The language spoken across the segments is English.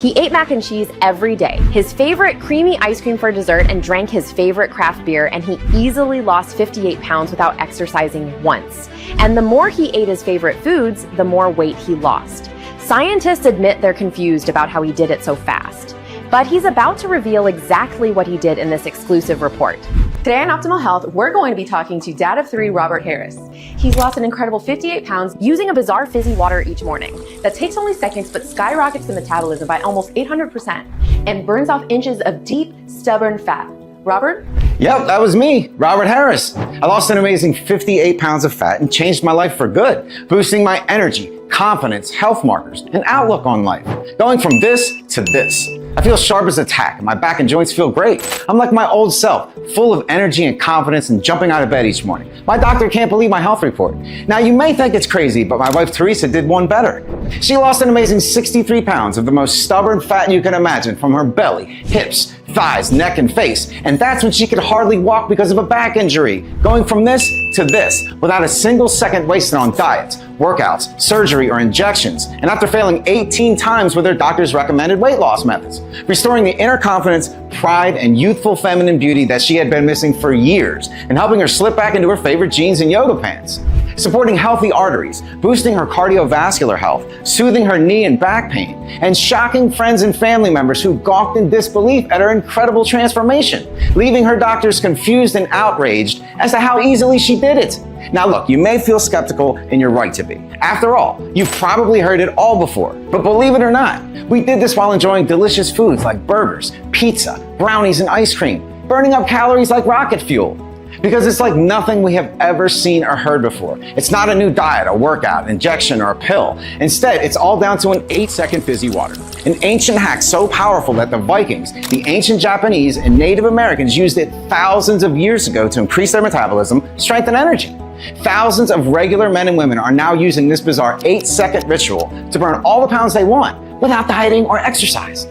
He ate mac and cheese every day, his favorite creamy ice cream for dessert, and drank his favorite craft beer, and he easily lost 58 pounds without exercising once. And the more he ate his favorite foods, the more weight he lost. Scientists admit they're confused about how he did it so fast. But he's about to reveal exactly what he did in this exclusive report. Today on Optimal Health, we're going to be talking to Dad of 3 Robert Harris. He's lost an incredible 58 pounds using a bizarre fizzy water each morning that takes only seconds but skyrockets the metabolism by almost 800% and burns off inches of deep, stubborn fat. Robert? Yep, that was me, Robert Harris. I lost an amazing 58 pounds of fat and changed my life for good, boosting my energy, confidence, health markers, and outlook on life. Going from this to this. I feel sharp as a tack, and my back and joints feel great. I'm like my old self, full of energy and confidence and jumping out of bed each morning. My doctor can't believe my health report. Now, you may think it's crazy, but my wife Teresa did one better. She lost an amazing 63 pounds of the most stubborn fat you can imagine from her belly, hips, thighs, neck, and face. And that's when she could hardly walk because of a back injury. Going from this to this without a single second wasted on diets, workouts, surgery, or injections. And after failing 18 times with her doctor's recommended weight loss methods, restoring the inner confidence, pride, and youthful feminine beauty that she had been missing for years, and helping her slip back into her favorite jeans and yoga pants. Supporting healthy arteries, boosting her cardiovascular health, soothing her knee and back pain, and shocking friends and family members who gawked in disbelief at her incredible transformation, leaving her doctors confused and outraged as to how easily she did it. Now look, you may feel skeptical, and you're right to be. After all, you've probably heard it all before. But believe it or not, we did this while enjoying delicious foods like burgers, pizza, brownies, and ice cream, burning up calories like rocket fuel. Because it's like nothing we have ever seen or heard before. It's not a new diet, a workout, injection, or a pill. Instead, it's all down to an 8-second fizzy water. An ancient hack so powerful that the Vikings, the ancient Japanese, and Native Americans used it thousands of years ago to increase their metabolism, strength, and energy. Thousands of regular men and women are now using this bizarre 8-second ritual to burn all the pounds they want without dieting or exercise.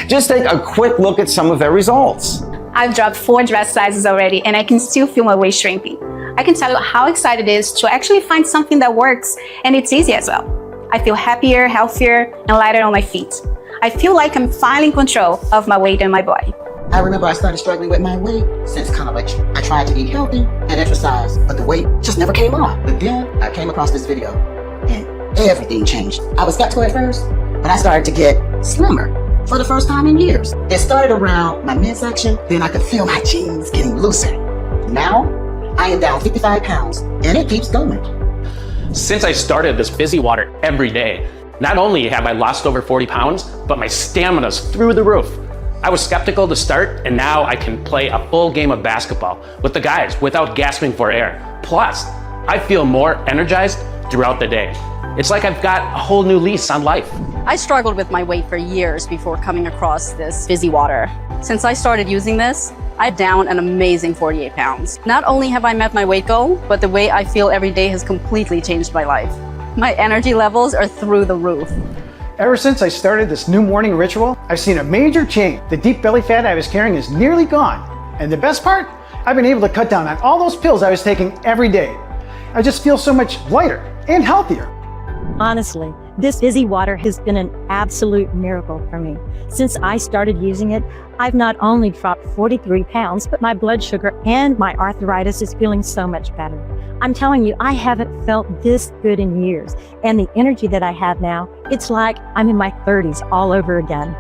Just take a quick look at some of their results. I've dropped 4 dress sizes already, and I can still feel my waist shrinking. I can tell you how excited it is to actually find something that works, and it's easy as well. I feel happier, healthier, and lighter on my feet. I feel like I'm finally in control of my weight and my body. I remember I started struggling with my weight since college. I tried to eat healthy and exercise, but the weight just never came off. But then I came across this video, and everything changed. I was skeptical at first, but I started to get slimmer for the first time in years. It started around my midsection, then I could feel my jeans getting looser. Now, I am down 55 pounds, and it keeps going. Since I started this Fizzy Water every day, not only have I lost over 40 pounds, but my stamina's through the roof. I was skeptical to start, and now I can play a full game of basketball with the guys without gasping for air. Plus, I feel more energized throughout the day. It's like I've got a whole new lease on life. I struggled with my weight for years before coming across this Fizzy Water. Since I started using this, I'm down an amazing 48 pounds. Not only have I met my weight goal, but the way I feel every day has completely changed my life. My energy levels are through the roof. Ever since I started this new morning ritual, I've seen a major change. The deep belly fat I was carrying is nearly gone. And the best part? I've been able to cut down on all those pills I was taking every day. I just feel so much lighter and healthier. Honestly, this Fizzy Water has been an absolute miracle for me. Since I started using it, I've not only dropped 43 pounds, but my blood sugar and my arthritis is feeling so much better. I'm telling you, I haven't felt this good in years. And the energy that I have now, it's like I'm in my 30s all over again.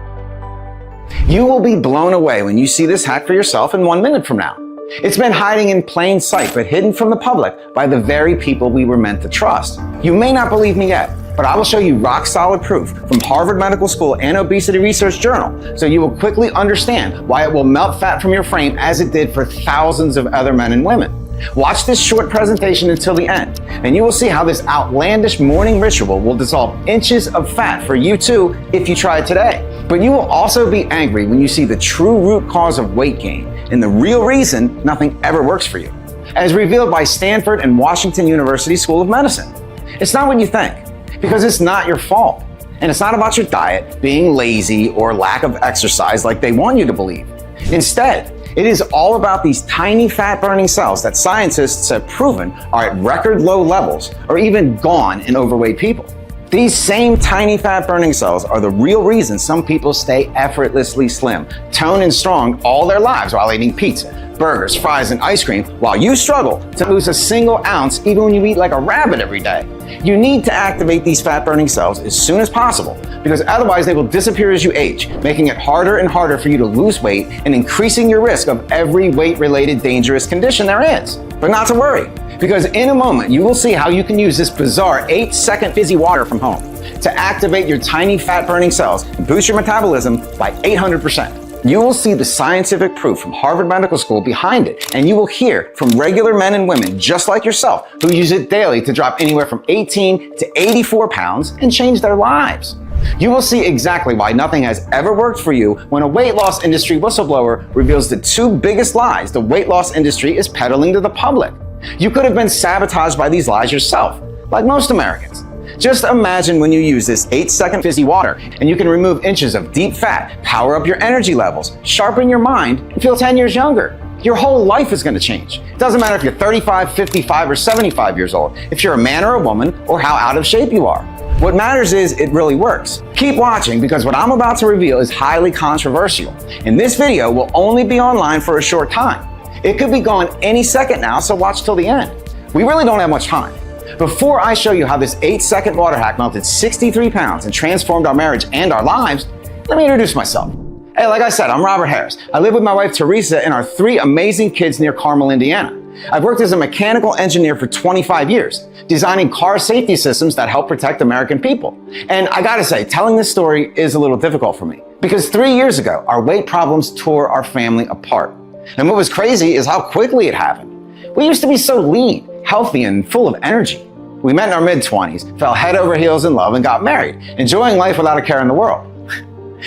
You will be blown away when you see this hack for yourself in 1 minute from now. It's been hiding in plain sight, but hidden from the public by the very people we were meant to trust. You may not believe me yet, but I will show you rock solid proof from Harvard Medical School and Obesity Research Journal, so you will quickly understand why it will melt fat from your frame as it did for thousands of other men and women. Watch this short presentation until the end, and you will see how this outlandish morning ritual will dissolve inches of fat for you too if you try it today. But you will also be angry when you see the true root cause of weight gain and the real reason nothing ever works for you, as revealed by Stanford and Washington University School of Medicine. It's not what you think, because it's not your fault. And it's not about your diet, being lazy, or lack of exercise like they want you to believe. Instead, it is all about these tiny fat-burning cells that scientists have proven are at record low levels or even gone in overweight people. These same tiny fat burning cells are the real reason some people stay effortlessly slim, toned and strong all their lives while eating pizza, burgers, fries, and ice cream, while you struggle to lose a single ounce even when you eat like a rabbit every day. You need to activate these fat burning cells as soon as possible, because otherwise they will disappear as you age, making it harder and harder for you to lose weight and increasing your risk of every weight-related dangerous condition there is. But not to worry, because in a moment you will see how you can use this bizarre 8-second fizzy water from home to activate your tiny fat burning cells and boost your metabolism by 800%. You will see the scientific proof from Harvard Medical School behind it, and you will hear from regular men and women just like yourself who use it daily to drop anywhere from 18 to 84 pounds and change their lives. You will see exactly why nothing has ever worked for you when a weight loss industry whistleblower reveals the two biggest lies the weight loss industry is peddling to the public. You could have been sabotaged by these lies yourself, like most Americans. Just imagine when you use this 8-second fizzy water and you can remove inches of deep fat, power up your energy levels, sharpen your mind, and feel 10 years younger. Your whole life is going to change. It doesn't matter if you're 35, 55, or 75 years old, if you're a man or a woman, or how out of shape you are. What matters is it really works. Keep watching, because what I'm about to reveal is highly controversial, and this video will only be online for a short time. It could be gone any second now, so watch till the end. We really don't have much time. Before I show you how this 8-second water hack melted 63 pounds and transformed our marriage and our lives, let me introduce myself. Hey, like I said, I'm Robert Harris. I live with my wife Teresa and our 3 amazing kids near Carmel, Indiana. I've worked as a mechanical engineer for 25 years, designing car safety systems that help protect American people. And I gotta say, telling this story is a little difficult for me, because 3 years ago, our weight problems tore our family apart. And what was crazy is how quickly it happened. We used to be so lean, healthy, and full of energy. We met in our mid-20s, fell head over heels in love, and got married, enjoying life without a care in the world.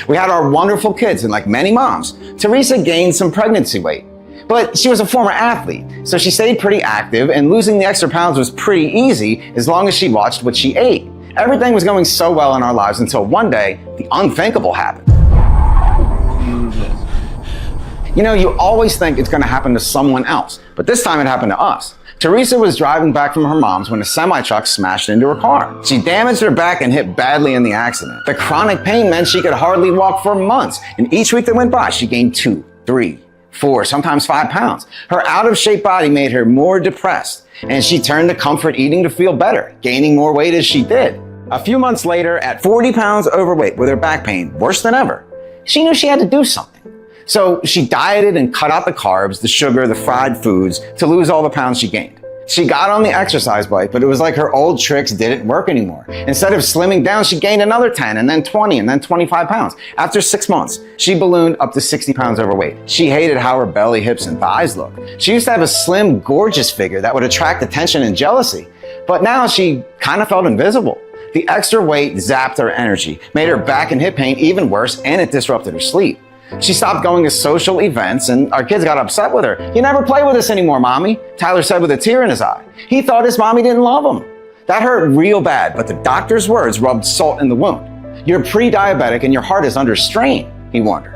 We had our wonderful kids, and like many moms, Teresa gained some pregnancy weight. But she was a former athlete, so she stayed pretty active, and losing the extra pounds was pretty easy as long as she watched what she ate. Everything was going so well in our lives until one day, the unthinkable happened. You know, you always think it's going to happen to someone else, but this time it happened to us. Teresa was driving back from her mom's when a semi-truck smashed into her car. She damaged her back and hit badly in the accident. The chronic pain meant she could hardly walk for months, and each week that went by, she gained 2, 3, 4, sometimes 5 pounds. Her out-of-shape body made her more depressed, and she turned to comfort eating to feel better, gaining more weight as she did. A few months later, at 40 pounds overweight with her back pain worse than ever, she knew she had to do something. So she dieted and cut out the carbs, the sugar, the fried foods to lose all the pounds she gained. She got on the exercise bike, but it was like her old tricks didn't work anymore. Instead of slimming down, she gained another 10 and then 20 and then 25 pounds. After 6 months, she ballooned up to 60 pounds overweight. She hated how her belly, hips, and thighs looked. She used to have a slim, gorgeous figure that would attract attention and jealousy. But now she kind of felt invisible. The extra weight zapped her energy, made her back and hip pain even worse, and it disrupted her sleep. She stopped going to social events, and our kids got upset with her. "You never play with us anymore, Mommy," Tyler said with a tear in his eye. He thought his mommy didn't love him. That hurt real bad, but the doctor's words rubbed salt in the wound. "You're pre-diabetic and your heart is under strain," he warned her.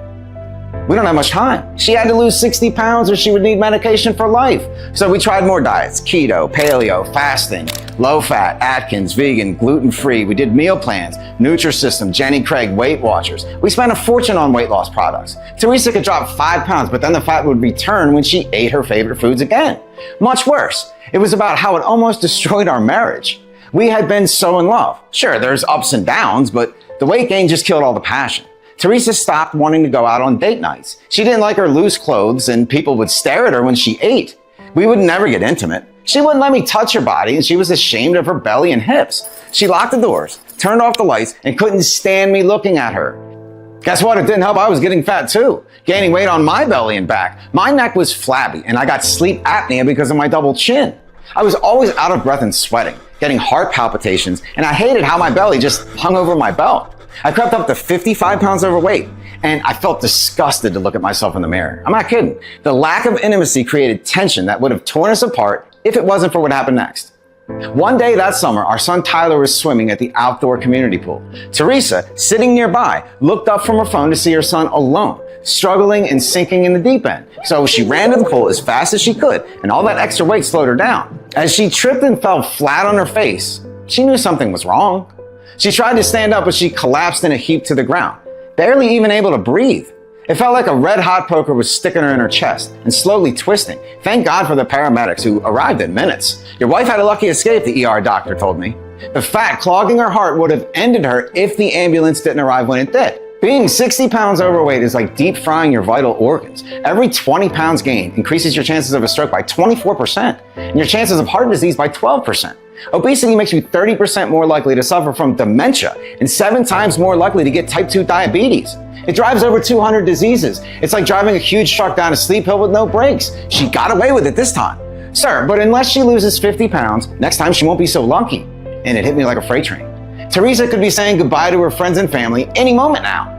We don't have much time. She had to lose 60 pounds or she would need medication for life. So we tried more diets: keto, paleo, fasting, low fat, Atkins, vegan, gluten-free. We did meal plans, Nutrisystem, Jenny Craig, Weight Watchers. We spent a fortune on weight loss products. Teresa could drop 5 pounds, but then the fat would return when she ate her favorite foods again. Much worse, it was about how it almost destroyed our marriage. We had been so in love. Sure, there's ups and downs, but the weight gain just killed all the passion. Teresa stopped wanting to go out on date nights. She didn't like her loose clothes, and people would stare at her when she ate. We would never get intimate. She wouldn't let me touch her body, and she was ashamed of her belly and hips. She locked the doors, turned off the lights, and couldn't stand me looking at her. Guess what? It didn't help. I was getting fat too, gaining weight on my belly and back. My neck was flabby, and I got sleep apnea because of my double chin. I was always out of breath and sweating, getting heart palpitations, and I hated how my belly just hung over my belt. I crept up to 55 pounds overweight, and I felt disgusted to look at myself in the mirror. I'm not kidding. The lack of intimacy created tension that would have torn us apart if it wasn't for what happened next. One day that summer, our son Tyler was swimming at the outdoor community pool. Teresa, sitting nearby, looked up from her phone to see her son alone, struggling and sinking in the deep end. So she ran to the pool as fast as she could, and all that extra weight slowed her down. As she tripped and fell flat on her face, she knew something was wrong. She tried to stand up, but she collapsed in a heap to the ground, barely even able to breathe. It felt like a red-hot poker was sticking her in her chest and slowly twisting. Thank God for the paramedics who arrived in minutes. Your wife had a lucky escape, the ER doctor told me. The fat clogging her heart would have ended her if the ambulance didn't arrive when it did. Being 60 pounds overweight is like deep frying your vital organs. Every 20 pounds gained increases your chances of a stroke by 24% and your chances of heart disease by 12%. Obesity makes you 30% more likely to suffer from dementia and 7 times more likely to get type 2 diabetes. It drives over 200 diseases. It's like driving a huge truck down a steep hill with no brakes. She got away with it this time. Sir, but unless she loses 50 pounds, next time she won't be so lucky. And it hit me like a freight train. Teresa could be saying goodbye to her friends and family any moment now.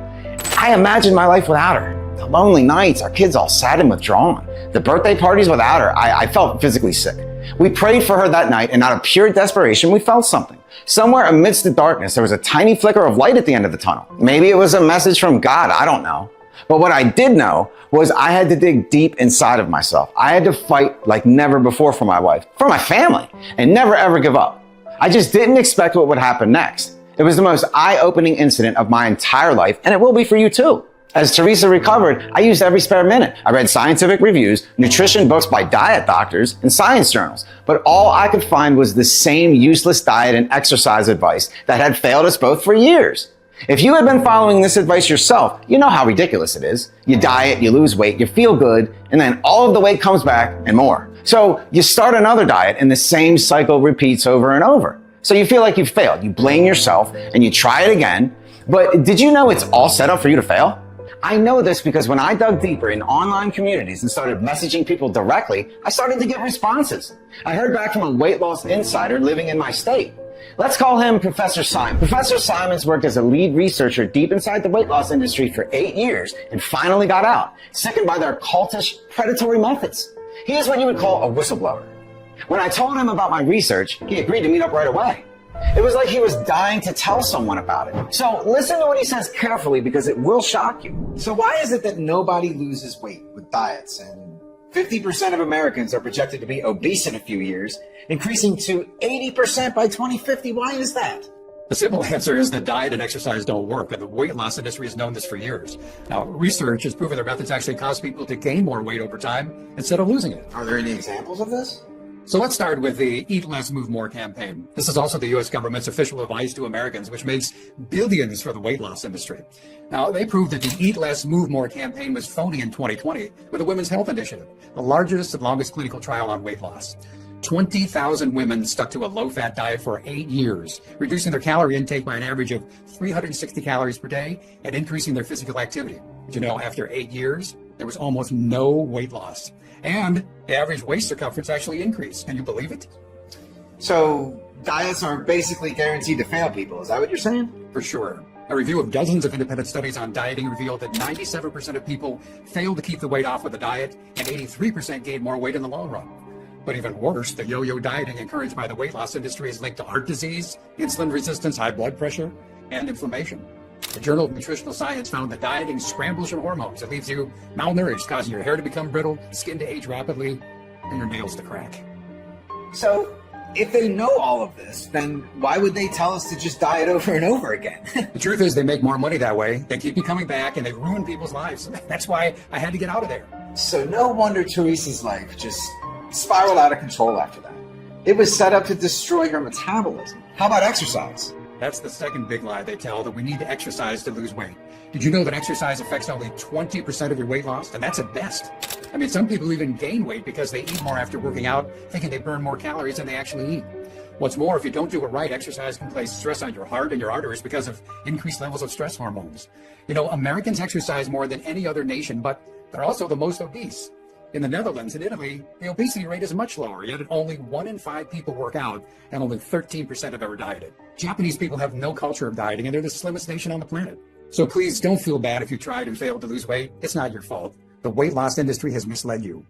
I imagined my life without her. The lonely nights, our kids all sad and withdrawn. The birthday parties without her, I felt physically sick. We prayed for her that night, and out of pure desperation, we felt something. Somewhere amidst the darkness, there was a tiny flicker of light at the end of the tunnel. Maybe it was a message from God, I don't know. But what I did know was I had to dig deep inside of myself. I had to fight like never before for my wife, for my family, and never ever give up. I just didn't expect what would happen next. It was the most eye-opening incident of my entire life, and it will be for you too. As Teresa recovered, I used every spare minute. I read scientific reviews, nutrition books by diet doctors, and science journals. But all I could find was the same useless diet and exercise advice that had failed us both for years. If you had been following this advice yourself, you know how ridiculous it is. You diet, you lose weight, you feel good, and then all of the weight comes back and more. So you start another diet and the same cycle repeats over and over. So you feel like you've failed. You blame yourself and you try it again. But did you know it's all set up for you to fail? I know this because when I dug deeper in online communities and started messaging people directly, I started to get responses. I heard back from a weight loss insider living in my state. Let's call him Professor Simon. Professor Simon's worked as a lead researcher deep inside the weight loss industry for 8 years and finally got out, sickened by their cultish, predatory methods. He is what you would call a whistleblower. When I told him about my research, he agreed to meet up right away. It was like he was dying to tell someone about it. So listen to what he says carefully because it will shock you. So why is it that nobody loses weight with diets, and 50% of Americans are projected to be obese in a few years, increasing to 80% by 2050? Why is that? The simple answer is that diet and exercise don't work, and the weight loss industry has known this for years. Now, research has proven their methods actually cause people to gain more weight over time instead of losing it. Are there any examples of this? So let's start with the Eat Less, Move More campaign. This is also the U.S. government's official advice to Americans, which makes billions for the weight loss industry. Now, they proved that the Eat Less, Move More campaign was phony in 2020 with the Women's Health Initiative, the largest and longest clinical trial on weight loss. 20,000 women stuck to a low-fat diet for 8 years, reducing their calorie intake by an average of 360 calories per day and increasing their physical activity. But you know, after 8 years, there was almost no weight loss. And the average waist circumference actually increased. Can you believe it? So diets are basically guaranteed to fail people. Is that what you're saying? For sure. A review of dozens of independent studies on dieting revealed that 97% of people failed to keep the weight off with a diet, and 83% gained more weight in the long run. But even worse, the yo-yo dieting encouraged by the weight loss industry is linked to heart disease, insulin resistance, high blood pressure, and inflammation. The Journal of Nutritional Science found that dieting scrambles your hormones. It leaves you malnourished, causing your hair to become brittle, skin to age rapidly, and your nails to crack. So if they know all of this, then why would they tell us to just diet over and over again? The truth is they make more money that way. They keep you coming back, and they ruin people's lives. That's why I had to get out of there. So no wonder Teresa's life just spiraled out of control after that. It was set up to destroy her metabolism. How about exercise? That's the second big lie they tell, that we need to exercise to lose weight. Did you know that exercise affects only 20% of your weight loss? And that's at best. I mean, some people even gain weight because they eat more after working out, thinking they burn more calories than they actually eat. What's more, if you don't do it right, exercise can place stress on your heart and your arteries because of increased levels of stress hormones. You know, Americans exercise more than any other nation, but they're also the most obese. In the Netherlands and Italy, the obesity rate is much lower, yet only 1 in 5 people work out and only 13% have ever dieted. Japanese people have no culture of dieting, and they're the slimmest nation on the planet. So please don't feel bad if you tried and failed to lose weight. It's not your fault. The weight loss industry has misled you.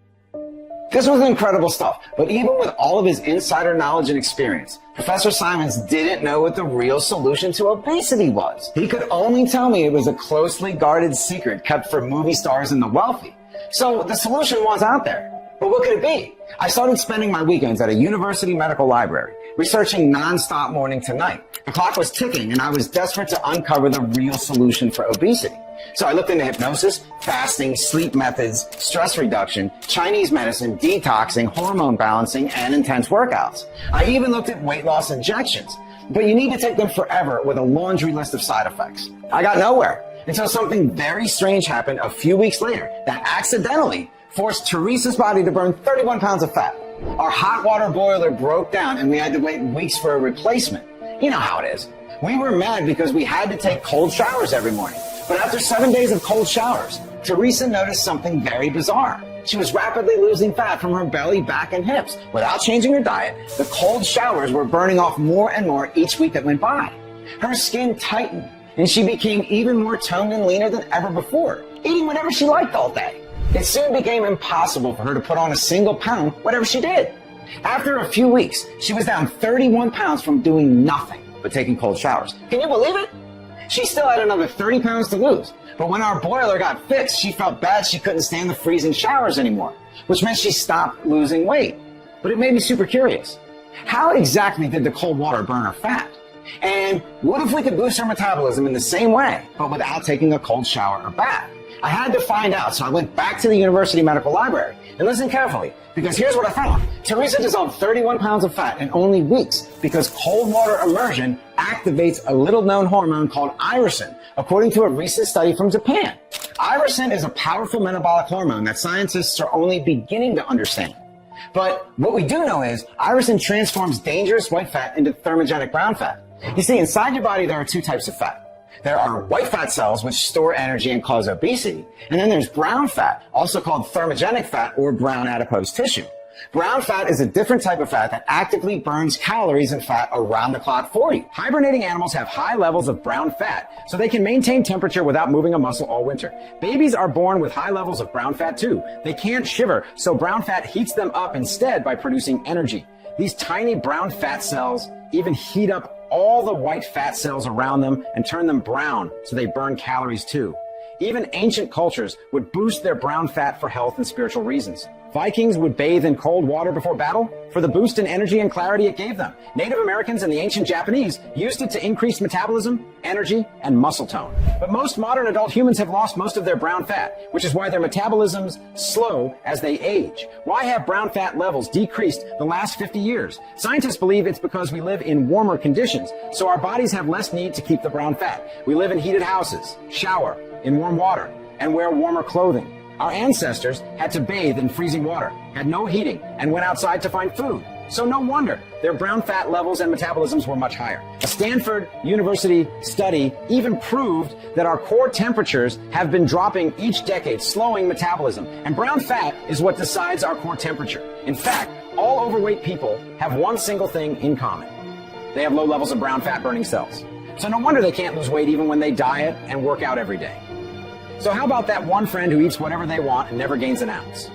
This was incredible stuff, but even with all of his insider knowledge and experience, Professor Simons didn't know what the real solution to obesity was. He could only tell me it was a closely guarded secret kept for movie stars and the wealthy. So the solution was out there. But what could it be? I started spending my weekends at a university medical library, researching nonstop morning to night. The clock was ticking, and I was desperate to uncover the real solution for obesity. So I looked into hypnosis, fasting, sleep methods, stress reduction, Chinese medicine, detoxing, hormone balancing, and intense workouts. I even looked at weight loss injections, but you need to take them forever with a laundry list of side effects. I got nowhere until something very strange happened a few weeks later that accidentally forced Teresa's body to burn 31 pounds of fat. Our hot water boiler broke down and we had to wait weeks for a replacement. You know how it is. We were mad because we had to take cold showers every morning. But after 7 days of cold showers, Teresa noticed something very bizarre. She was rapidly losing fat from her belly, back, and hips. Without changing her diet, the cold showers were burning off more and more each week that went by. Her skin tightened, and she became even more toned and leaner than ever before, eating whatever she liked all day. It soon became impossible for her to put on a single pound, whatever she did. After a few weeks, she was down 31 pounds from doing nothing but taking cold showers. Can you believe it? She still had another 30 pounds to lose. But when our boiler got fixed, she felt bad she couldn't stand the freezing showers anymore, which meant she stopped losing weight. But it made me super curious. How exactly did the cold water burn her fat? And what if we could boost her metabolism in the same way, but without taking a cold shower or bath? I had to find out, so I went back to the University Medical Library. And listen carefully, because here's what I found. Teresa dissolved 31 pounds of fat in only weeks because cold water immersion activates a little-known hormone called irisin, according to a recent study from Japan. Irisin is a powerful metabolic hormone that scientists are only beginning to understand. But what we do know is irisin transforms dangerous white fat into thermogenic brown fat. You see, inside your body, there are two types of fat. There are white fat cells, which store energy and cause obesity. And then there's brown fat, also called thermogenic fat or brown adipose tissue. Brown fat is a different type of fat that actively burns calories and fat around the clock for you. Hibernating animals have high levels of brown fat, so they can maintain temperature without moving a muscle all winter. Babies are born with high levels of brown fat too. They can't shiver, so brown fat heats them up instead by producing energy. These tiny brown fat cells even heat up all the white fat cells around them and turn them brown so they burn calories too. Even ancient cultures would boost their brown fat for health and spiritual reasons. Vikings would bathe in cold water before battle for the boost in energy and clarity it gave them. Native Americans and the ancient Japanese used it to increase metabolism, energy, and muscle tone. But most modern adult humans have lost most of their brown fat, which is why their metabolisms slow as they age. Why have brown fat levels decreased the last 50 years? Scientists believe it's because we live in warmer conditions, so our bodies have less need to keep the brown fat. We live in heated houses, shower in warm water, and wear warmer clothing. Our ancestors had to bathe in freezing water, had no heating, and went outside to find food. So no wonder their brown fat levels and metabolisms were much higher. A Stanford University study even proved that our core temperatures have been dropping each decade, slowing metabolism. And brown fat is what decides our core temperature. In fact, all overweight people have one single thing in common. They have low levels of brown fat burning cells. So no wonder they can't lose weight even when they diet and work out every day. So how about that one friend who eats whatever they want and never gains an ounce?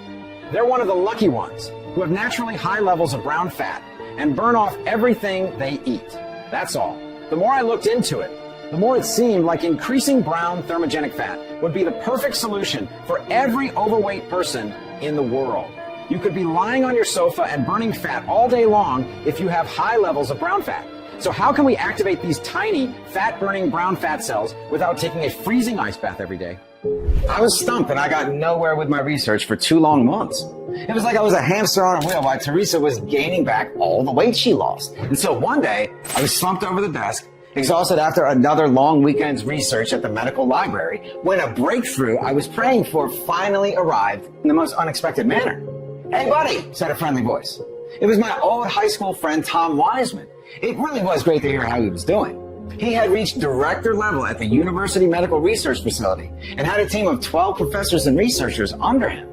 They're one of the lucky ones who have naturally high levels of brown fat and burn off everything they eat. That's all. The more I looked into it, the more it seemed like increasing brown thermogenic fat would be the perfect solution for every overweight person in the world. You could be lying on your sofa and burning fat all day long if you have high levels of brown fat. So how can we activate these tiny fat-burning brown fat cells without taking a freezing ice bath every day? I was stumped and I got nowhere with my research for 2 long months. It was like I was a hamster on a wheel while Teresa was gaining back all the weight she lost. And so one day, I was slumped over the desk, exhausted after another long weekend's research at the medical library, when a breakthrough I was praying for finally arrived in the most unexpected manner. "Hey buddy," said a friendly voice. It was my old high school friend Tom Wiseman. It really was great to hear how he was doing. He had reached director level at the University Medical Research Facility and had a team of 12 professors and researchers under him.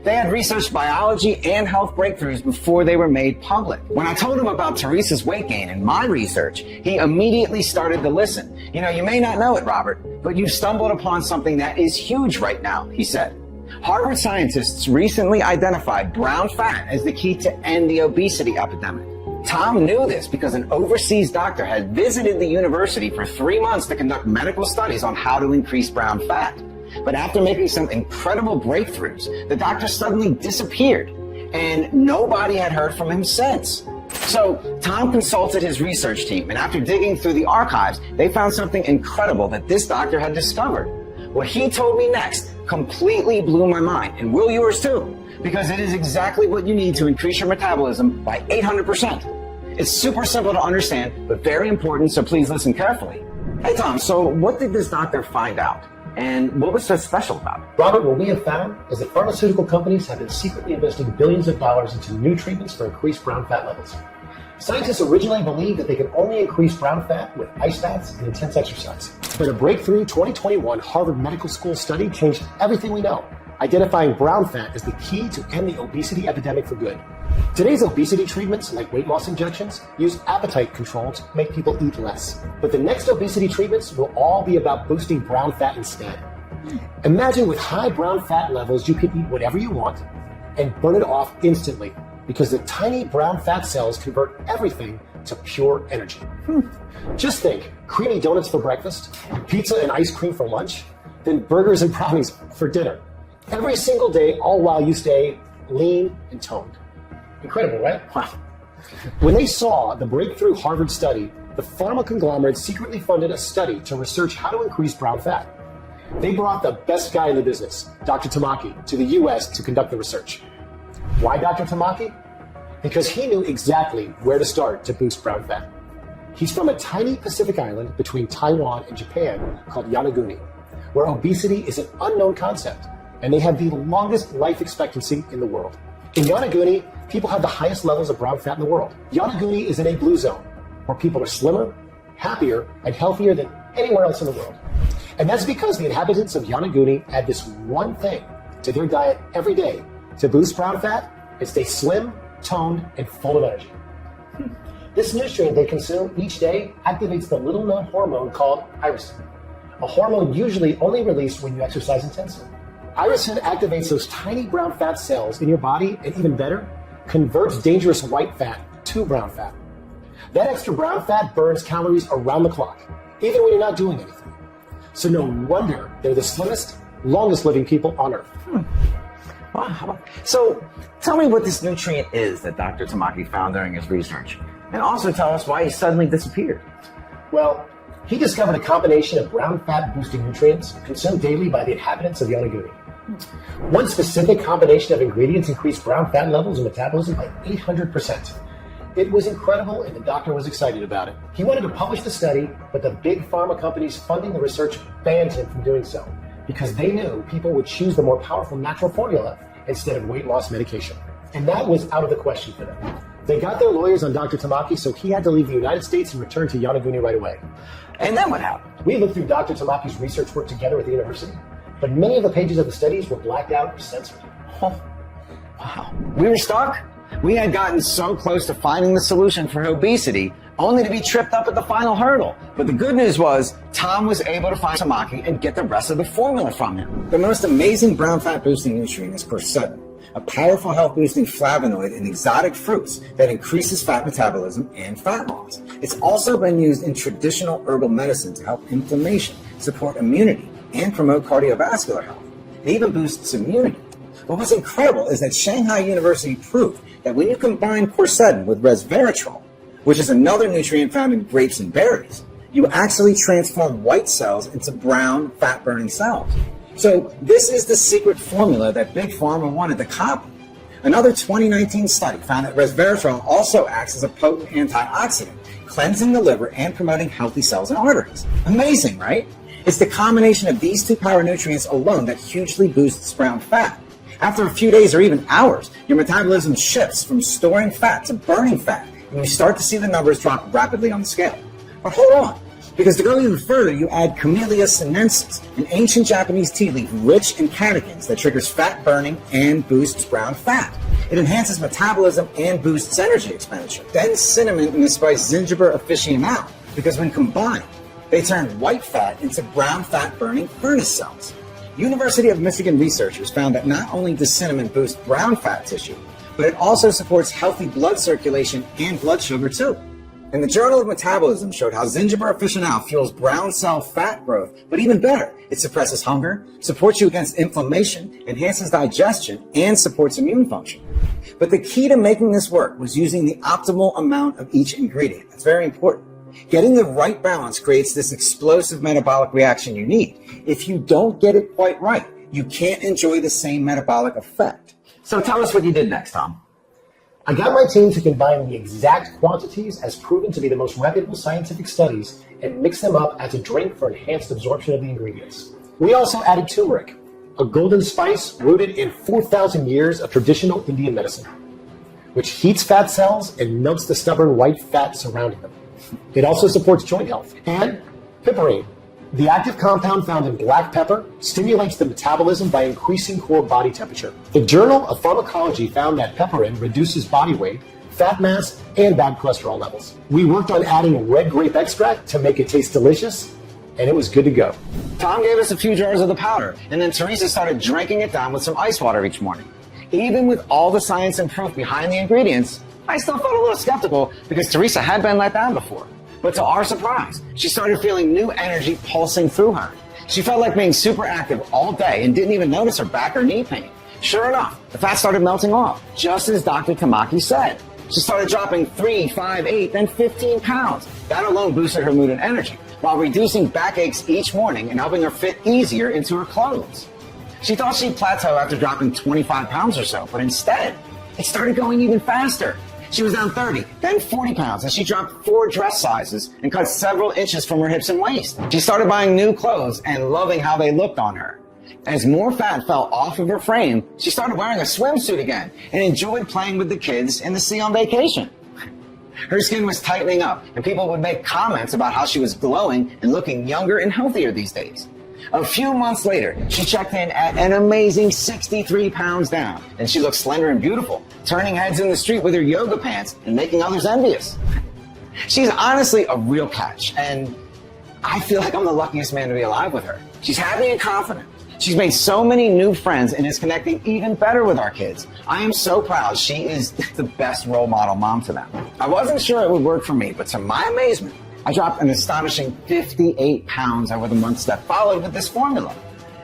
They had researched biology and health breakthroughs before they were made public. When I told him about Teresa's weight gain and my research, he immediately started to listen. "You know, you may not know it, Robert, but you've stumbled upon something that is huge right now," he said. Harvard scientists recently identified brown fat as the key to end the obesity epidemic. Tom knew this because an overseas doctor had visited the university for 3 months to conduct medical studies on how to increase brown fat. But after making some incredible breakthroughs, the doctor suddenly disappeared, and nobody had heard from him since. So Tom consulted his research team, and after digging through the archives, they found something incredible that this doctor had discovered. What he told me next completely blew my mind, and will yours too, because it is exactly what you need to increase your metabolism by 800%. It's super simple to understand, but very important, so please listen carefully. Hey Tom, so what did this doctor find out? And what was so special about it? Robert, what we have found is that pharmaceutical companies have been secretly investing billions of dollars into new treatments for increased brown fat levels. Scientists originally believed that they could only increase brown fat with ice baths and intense exercise. But a breakthrough 2021 Harvard Medical School study changed everything we know, identifying brown fat as the key to end the obesity epidemic for good. Today's obesity treatments, like weight loss injections, use appetite control to make people eat less. But the next obesity treatments will all be about boosting brown fat instead. Imagine with high brown fat levels, you can eat whatever you want and burn it off instantly, because the tiny brown fat cells convert everything to pure energy. Just think, creamy donuts for breakfast, pizza and ice cream for lunch, then burgers and brownies for dinner. Every single day, all while you stay lean and toned. Incredible, right? Wow. When they saw the breakthrough Harvard study, the pharma conglomerate secretly funded a study to research how to increase brown fat. They brought the best guy in the business, Dr. Tamaki, to the US to conduct the research. Why Dr. Tamaki? Because he knew exactly where to start to boost brown fat. He's from a tiny Pacific island between Taiwan and Japan called Yonaguni, where obesity is an unknown concept, and they have the longest life expectancy in the world. In Yonaguni, people have the highest levels of brown fat in the world. Yonaguni is in a blue zone, where people are slimmer, happier, and healthier than anywhere else in the world. And that's because the inhabitants of Yonaguni add this one thing to their diet every day to boost brown fat and stay slim, toned, and full of energy. This nutrient they consume each day activates the little-known hormone called irisin, a hormone usually only released when you exercise intensely. Irisin activates those tiny brown fat cells in your body, and even better, converts dangerous white fat to brown fat. That extra brown fat burns calories around the clock, even when you're not doing anything. So no wonder they're the slimmest, longest living people on Earth. Wow. So tell me what this nutrient is that Dr. Tamaki found during his research. And also tell us why he suddenly disappeared. Well, he discovered a combination of brown fat boosting nutrients consumed daily by the inhabitants of Yonaguni. One specific combination of ingredients increased brown fat levels and metabolism by 800%. It was incredible, and the doctor was excited about it. He wanted to publish the study, but the big pharma companies funding the research banned him from doing so, because they knew people would choose the more powerful natural formula instead of weight loss medication. And that was out of the question for them. They got their lawyers on Dr. Tamaki, so he had to leave the United States and return to Yonaguni right away. And then what happened? We looked through Dr. Tamaki's research work together at the university, but many of the pages of the studies were blacked out or censored. Oh, wow. We were stuck. We had gotten so close to finding the solution for obesity, only to be tripped up at the final hurdle. But the good news was, Tom was able to find Tamaki and get the rest of the formula from him. The most amazing brown fat boosting nutrient is quercetin, a powerful health boosting flavonoid in exotic fruits that increases fat metabolism and fat loss. It's also been used in traditional herbal medicine to help inflammation, support immunity, and promote cardiovascular health. It even boosts immunity. But what's incredible is that Shanghai University proved that when you combine quercetin with resveratrol, which is another nutrient found in grapes and berries, you actually transform white cells into brown, fat-burning cells. So this is the secret formula that Big Pharma wanted to copy. Another 2019 study found that resveratrol also acts as a potent antioxidant, cleansing the liver and promoting healthy cells and arteries. Amazing, right? It's the combination of these two power nutrients alone that hugely boosts brown fat. After a few days or even hours, your metabolism shifts from storing fat to burning fat, and you start to see the numbers drop rapidly on the scale. But hold on, because to go even further, you add Camellia sinensis, an ancient Japanese tea leaf rich in catechins that triggers fat burning and boosts brown fat. It enhances metabolism and boosts energy expenditure. Then cinnamon and the spice Zingiber officinale, because when combined, they turn white fat into brown fat-burning furnace cells. University of Michigan researchers found that not only does cinnamon boost brown fat tissue, but it also supports healthy blood circulation and blood sugar too. And the Journal of Metabolism showed how Zingiber officinale fuels brown cell fat growth, but even better, it suppresses hunger, supports you against inflammation, enhances digestion, and supports immune function. But the key to making this work was using the optimal amount of each ingredient. That's very important. Getting the right balance creates this explosive metabolic reaction you need. If you don't get it quite right, you can't enjoy the same metabolic effect. So tell us what you did next, Tom. I got my team to combine the exact quantities as proven to be the most reputable scientific studies and mix them up as a drink for enhanced absorption of the ingredients. We also added turmeric, a golden spice rooted in 4,000 years of traditional Indian medicine, which heats fat cells and melts the stubborn white fat surrounding them. It also supports joint health. And piperine, the active compound found in black pepper, stimulates the metabolism by increasing core body temperature. The Journal of Pharmacology found that piperine reduces body weight, fat mass, and bad cholesterol levels. We worked on adding red grape extract to make it taste delicious, and it was good to go. Tom gave us a few jars of the powder, and then Teresa started drinking it down with some ice water each morning. Even with all the science and proof behind the ingredients, I still felt a little skeptical because Teresa had been let down before. But to our surprise, she started feeling new energy pulsing through her. She felt like being super active all day and didn't even notice her back or knee pain. Sure enough, the fat started melting off, just as Dr. Tamaki said. She started dropping 3, 5, 8, then 15 pounds. That alone boosted her mood and energy, while reducing backaches each morning and helping her fit easier into her clothes. She thought she'd plateau after dropping 25 pounds or so, but instead, it started going even faster. She was down 30, then 40 pounds, and she dropped 4 dress sizes and cut several inches from her hips and waist. She started buying new clothes and loving how they looked on her. As more fat fell off of her frame, she started wearing a swimsuit again and enjoyed playing with the kids in the sea on vacation. Her skin was tightening up, and people would make comments about how she was glowing and looking younger and healthier these days. A few months later, she checked in at an amazing 63 pounds down, and she looked slender and beautiful, turning heads in the street with her yoga pants and making others envious. She's honestly a real catch, and I feel like I'm the luckiest man to be alive with her. She's happy and confident. She's made so many new friends and is connecting even better with our kids. I am so proud she is the best role model mom to them. I wasn't sure it would work for me, but to my amazement, I dropped an astonishing 58 pounds over the months that followed with this formula.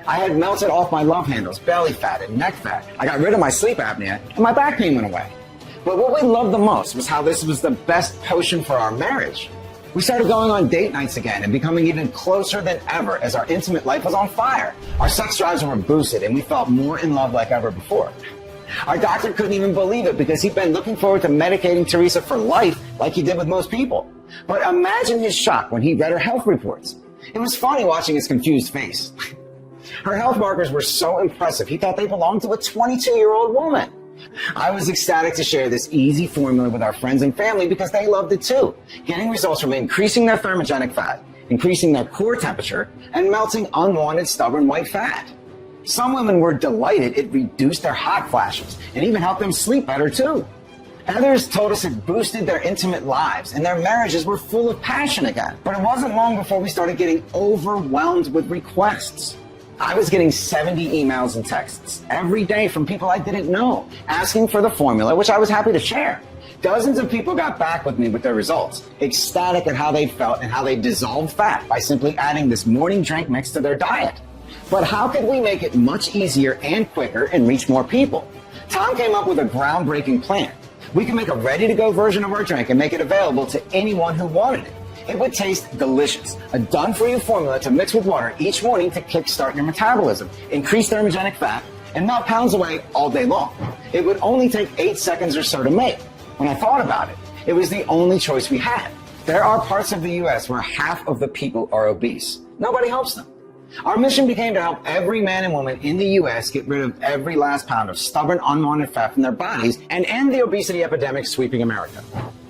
I had melted off my love handles, belly fat, and neck fat. I got rid of my sleep apnea, and my back pain went away. But what we loved the most was how this was the best potion for our marriage. We started going on date nights again and becoming even closer than ever as our intimate life was on fire. Our sex drives were boosted, and we felt more in love like ever before. Our doctor couldn't even believe it because he'd been looking forward to medicating Teresa for life like he did with most people. But imagine his shock when he read her health reports. It was funny watching his confused face. Her health markers were so impressive, he thought they belonged to a 22-year-old woman. I was ecstatic to share this easy formula with our friends and family because they loved it too, getting results from increasing their thermogenic fat, increasing their core temperature, and melting unwanted stubborn white fat. Some women were delighted it reduced their hot flashes and even helped them sleep better too. Others told us it boosted their intimate lives and their marriages were full of passion again. But it wasn't long before we started getting overwhelmed with requests. I was getting 70 emails and texts every day from people I didn't know, asking for the formula, which I was happy to share. Dozens of people got back with me with their results, ecstatic at how they felt and how they dissolved fat by simply adding this morning drink mix to their diet. But how could we make it much easier and quicker and reach more people? Tom came up with a groundbreaking plan. We could make a ready-to-go version of our drink and make it available to anyone who wanted it. It would taste delicious. A done-for-you formula to mix with water each morning to kickstart your metabolism, increase thermogenic fat, and melt pounds away all day long. It would only take 8 seconds or so to make. When I thought about it, it was the only choice we had. There are parts of the U.S. where half of the people are obese. Nobody helps them. Our mission became to help every man and woman in the U.S. get rid of every last pound of stubborn, unwanted fat from their bodies and end the obesity epidemic sweeping America.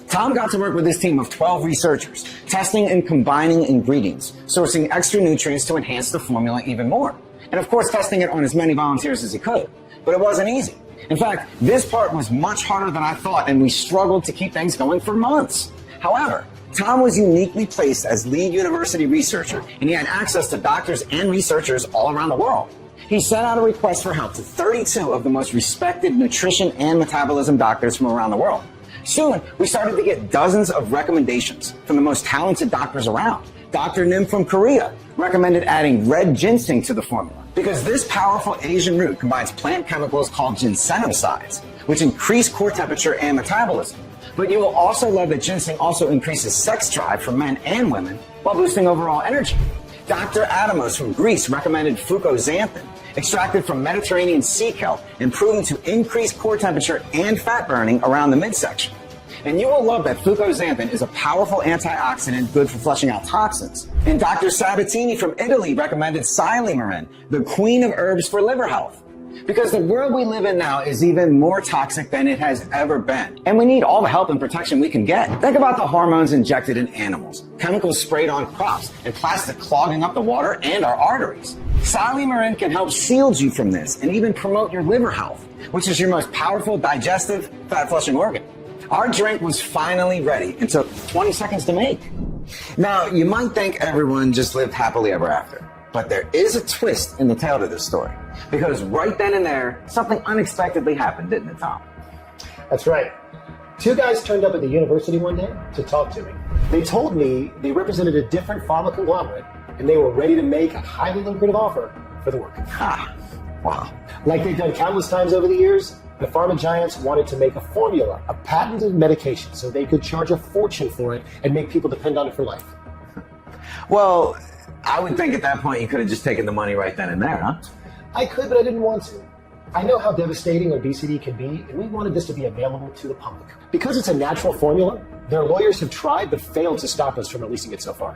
Tom got to work with his team of 12 researchers, testing and combining ingredients, sourcing extra nutrients to enhance the formula even more, and of course testing it on as many volunteers as he could. But it wasn't easy. In fact, this part was much harder than I thought, and we struggled to keep things going for months. However, Tom was uniquely placed as lead university researcher, and he had access to doctors and researchers all around the world. He sent out a request for help to 32 of the most respected nutrition and metabolism doctors from around the world. Soon, we started to get dozens of recommendations from the most talented doctors around. Dr. Nim from Korea recommended adding red ginseng to the formula because this powerful Asian root combines plant chemicals called ginsenoside which increase core temperature and metabolism. But you will also love that ginseng also increases sex drive for men and women while boosting overall energy. Dr. Adamos from Greece recommended fucoxanthin, extracted from Mediterranean sea kelp and proven to increase core temperature and fat burning around the midsection. And you will love that fucoxanthin is a powerful antioxidant good for flushing out toxins. And Dr. Sabatini from Italy recommended silymarin, the queen of herbs for liver health. Because the world we live in now is even more toxic than it has ever been. And we need all the help and protection we can get. Think about the hormones injected in animals, chemicals sprayed on crops, and plastic clogging up the water and our arteries. Silymarin can help shield you from this and even promote your liver health, which is your most powerful digestive, fat-flushing organ. Our drink was finally ready and took 20 seconds to make. Now, you might think everyone just lived happily ever after. But there is a twist in the tale to this story. Because right then and there, something unexpectedly happened, didn't it, Tom? That's right. Two guys turned up at the university one day to talk to me. They told me they represented a different pharma conglomerate, and they were ready to make a highly lucrative offer for the work. Ah, wow. Like they've done countless times over the years, the pharma giants wanted to make a formula, a patented medication, so they could charge a fortune for it and make people depend on it for life. Well, I would think at that point you could have just taken the money right then and there, huh? I could, but I didn't want to. I know how devastating obesity can be, and we wanted this to be available to the public. Because it's a natural formula, their lawyers have tried but failed to stop us from releasing it so far.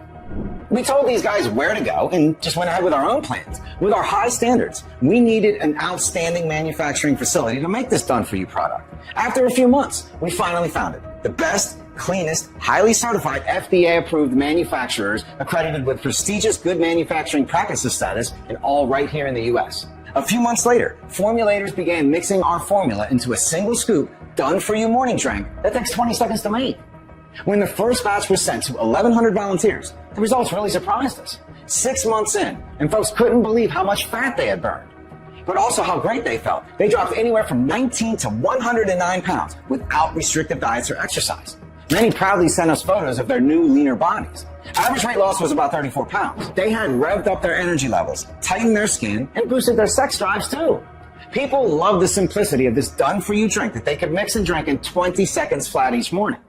We told these guys where to go and just went ahead with our own plans. With our high standards, we needed an outstanding manufacturing facility to make this done-for-you product. After a few months, we finally found it. The best, cleanest, highly certified FDA-approved manufacturers accredited with prestigious good manufacturing practices status, and all right here in the U.S. A few months later, formulators began mixing our formula into a single scoop, done-for-you morning drink that takes 20 seconds to make. When the first batch was sent to 1,100 volunteers, the results really surprised us. 6 months in, and folks couldn't believe how much fat they had burned, but also how great they felt. They dropped anywhere from 19 to 109 pounds without restrictive diets or exercise. Many proudly sent us photos of their new, leaner bodies. Average weight loss was about 34 pounds. They had revved up their energy levels, tightened their skin, and boosted their sex drives too. People love the simplicity of this done-for-you drink that they could mix and drink in 20 seconds flat each morning.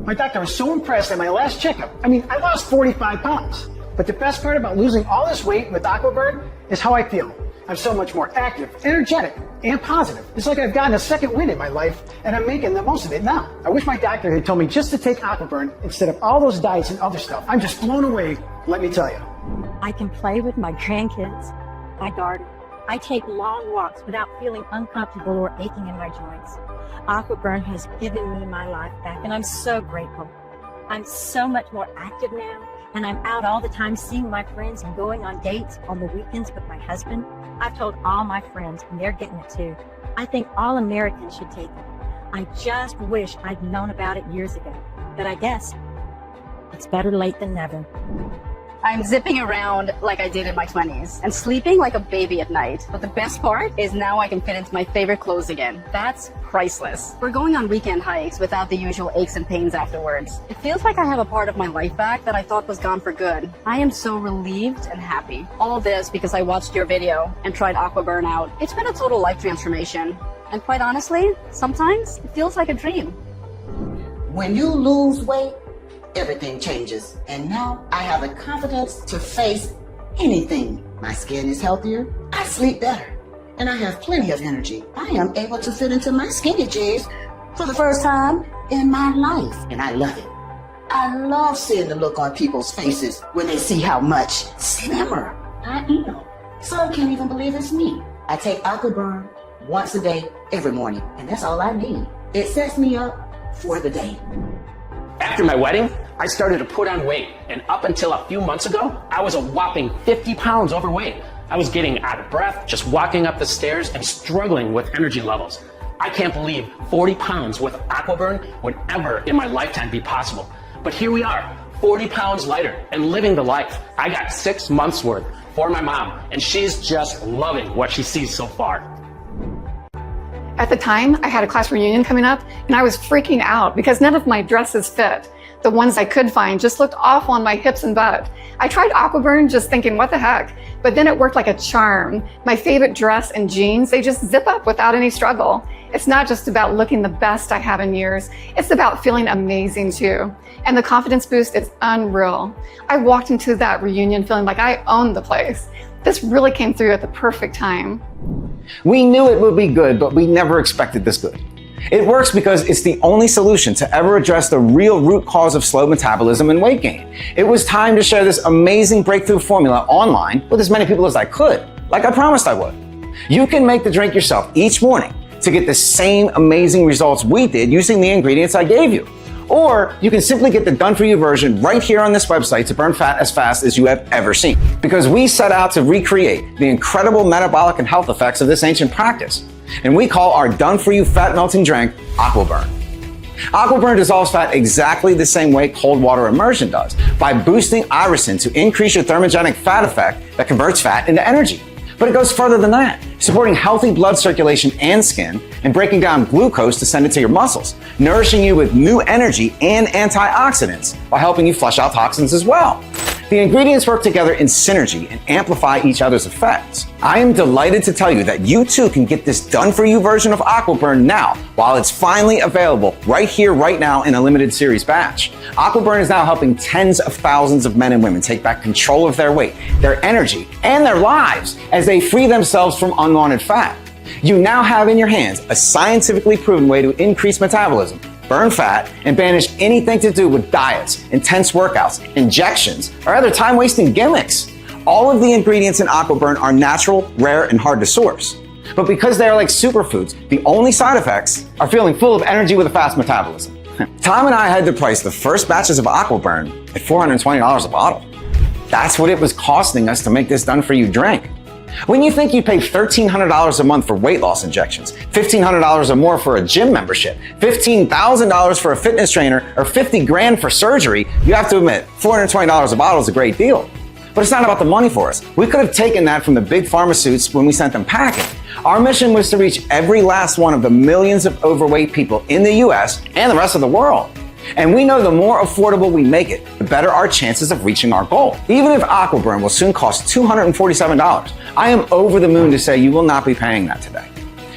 My doctor was so impressed at my last checkup. I mean, I lost 45 pounds. But the best part about losing all this weight with Aquaburn is how I feel. I'm so much more active, energetic, and positive. It's like I've gotten a second wind in my life, and I'm making the most of it now. I wish my doctor had told me just to take Aquaburn instead of all those diets and other stuff. I'm just blown away, let me tell you. I can play with my grandkids. I garden. I take long walks without feeling uncomfortable or aching in my joints. Aquaburn has given me my life back, and I'm so grateful. I'm so much more active now, and I'm out all the time seeing my friends and going on dates on the weekends with my husband. I've told all my friends, and they're getting it too. I think all Americans should take it. I just wish I'd known about it years ago, but I guess it's better late than never. I'm zipping around like I did in my 20s and sleeping like a baby at night. But the best part is now I can fit into my favorite clothes again. That's priceless. We're going on weekend hikes without the usual aches and pains afterwards. It feels like I have a part of my life back that I thought was gone for good. I am so relieved and happy. All this because I watched your video and tried Aquaburn out. It's been a total life transformation. And quite honestly, sometimes it feels like a dream. When you lose weight, everything changes. And now I have the confidence to face anything. My skin is healthier, I sleep better, and I have plenty of energy. I am able to fit into my skinny jeans for the first time in my life, and I love it. I love seeing the look on people's faces when they see how much slimmer I am. Some can't even believe it's me. I take Aquaburn once a day, every morning, and that's all I need. It sets me up for the day. After my wedding, I started to put on weight, and up until a few months ago, I was a whopping 50 pounds overweight. I was getting out of breath, just walking up the stairs and struggling with energy levels. I can't believe 40 pounds with Aquaburn would ever in my lifetime be possible. But here we are, 40 pounds lighter and living the life. I got 6 months worth for my mom, and she's just loving what she sees so far. At the time, I had a class reunion coming up, and I was freaking out because none of my dresses fit. The ones I could find just looked awful on my hips and butt. I tried Aquaburn just thinking, what the heck? But then it worked like a charm. My favorite dress and jeans, they just zip up without any struggle. It's not just about looking the best I have in years. It's about feeling amazing too. And the confidence boost is unreal. I walked into that reunion feeling like I owned the place. This really came through at the perfect time. We knew it would be good, but we never expected this good. It works because it's the only solution to ever address the real root cause of slow metabolism and weight gain. It was time to share this amazing breakthrough formula online with as many people as I could, like I promised I would. You can make the drink yourself each morning to get the same amazing results we did using the ingredients I gave you. Or you can simply get the done-for-you version right here on this website to burn fat as fast as you have ever seen. Because we set out to recreate the incredible metabolic and health effects of this ancient practice. And we call our done-for-you fat-melting drink Aquaburn. Aquaburn dissolves fat exactly the same way cold water immersion does, by boosting irisin to increase your thermogenic fat effect that converts fat into energy. But it goes further than that, supporting healthy blood circulation and skin, and breaking down glucose to send it to your muscles, nourishing you with new energy and antioxidants, while helping you flush out toxins as well. The ingredients work together in synergy and amplify each other's effects. I am delighted to tell you that you too can get this done-for-you version of Aquaburn now, while it's finally available right here, right now in a limited series batch. Aquaburn is now helping tens of thousands of men and women take back control of their weight, their energy, and their lives as they free themselves from unwanted fat. You now have in your hands a scientifically proven way to increase metabolism, burn fat, and banish anything to do with diets, intense workouts, injections, or other time-wasting gimmicks. All of the ingredients in Aquaburn are natural, rare, and hard to source. But because they are like superfoods, the only side effects are feeling full of energy with a fast metabolism. Tom and I had to price the first batches of Aquaburn at $420 a bottle. That's what it was costing us to make this done-for-you drink. When you think you pay $1,300 a month for weight loss injections, $1,500 or more for a gym membership, $15,000 for a fitness trainer, or $50 grand for surgery, you have to admit, $420 a bottle is a great deal. But it's not about the money for us. We could have taken that from the big pharmaceutics when we sent them packing. Our mission was to reach every last one of the millions of overweight people in the US and the rest of the world. And we know the more affordable we make it, the better our chances of reaching our goal. Even if Aquaburn will soon cost $247, I am over the moon to say you will not be paying that today.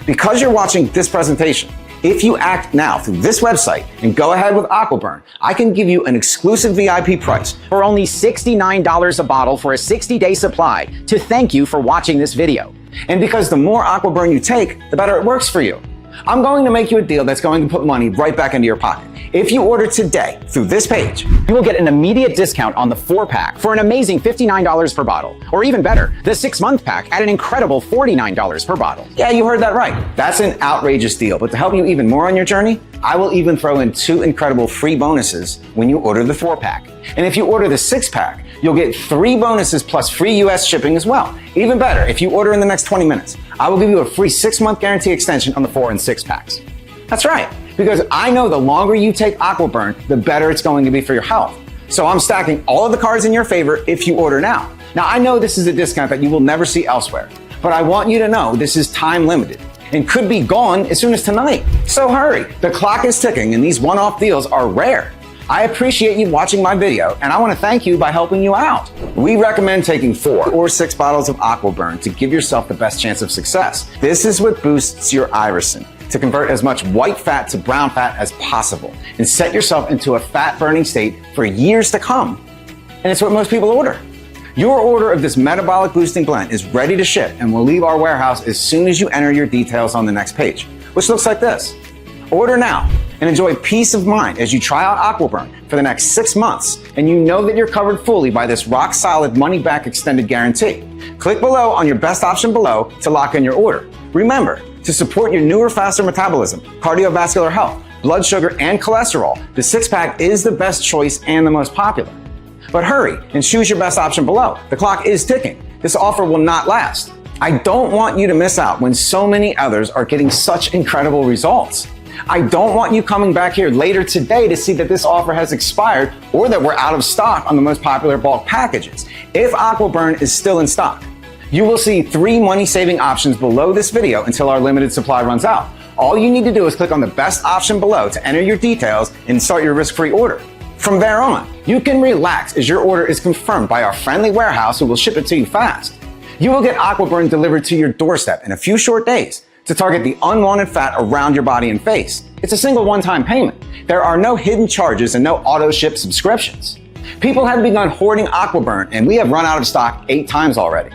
Because you're watching this presentation, if you act now through this website and go ahead with Aquaburn, I can give you an exclusive VIP price for only $69 a bottle for a 60-day supply to thank you for watching this video. And because the more Aquaburn you take, the better it works for you. I'm going to make you a deal that's going to put money right back into your pocket. If you order today through this page, you will get an immediate discount on the 4-pack for an amazing $59 per bottle. Or even better, the 6-month pack at an incredible $49 per bottle. Yeah, you heard that right. That's an outrageous deal. But to help you even more on your journey, I will even throw in 2 incredible free bonuses when you order the 4-pack. And if you order the 6-pack, you'll get 3 bonuses plus free US shipping as well. Even better, if you order in the next 20 minutes, I will give you a free 6-month guarantee extension on the 4 and 6-packs. That's right, because I know the longer you take Aquaburn, the better it's going to be for your health. So I'm stacking all of the cards in your favor if you order now. Now, I know this is a discount that you will never see elsewhere, but I want you to know this is time limited and could be gone as soon as tonight. So hurry, the clock is ticking and these one-off deals are rare. I appreciate you watching my video, and I want to thank you by helping you out. We recommend taking 4 or 6 bottles of Aquaburn to give yourself the best chance of success. This is what boosts your irisin to convert as much white fat to brown fat as possible and set yourself into a fat-burning state for years to come. And it's what most people order. Your order of this metabolic boosting blend is ready to ship and will leave our warehouse as soon as you enter your details on the next page, which looks like this. Order now and enjoy peace of mind as you try out Aquaburn for the next 6 months, and you know that you're covered fully by this rock-solid money-back extended guarantee. Click below on your best option below to lock in your order. Remember, to support your newer, faster metabolism, cardiovascular health, blood sugar, and cholesterol, the 6-pack is the best choice and the most popular. But hurry and choose your best option below. The clock is ticking. This offer will not last. I don't want you to miss out when so many others are getting such incredible results. I don't want you coming back here later today to see that this offer has expired or that we're out of stock on the most popular bulk packages. If Aquaburn is still in stock, you will see 3 money-saving options below this video until our limited supply runs out. All you need to do is click on the best option below to enter your details and start your risk-free order. From there on, you can relax as your order is confirmed by our friendly warehouse who will ship it to you fast. You will get Aquaburn delivered to your doorstep in a few short days to target the unwanted fat around your body and face. It's a single one-time payment. There are no hidden charges and no auto-ship subscriptions. People have begun hoarding Aquaburn, and we have run out of stock 8 times already.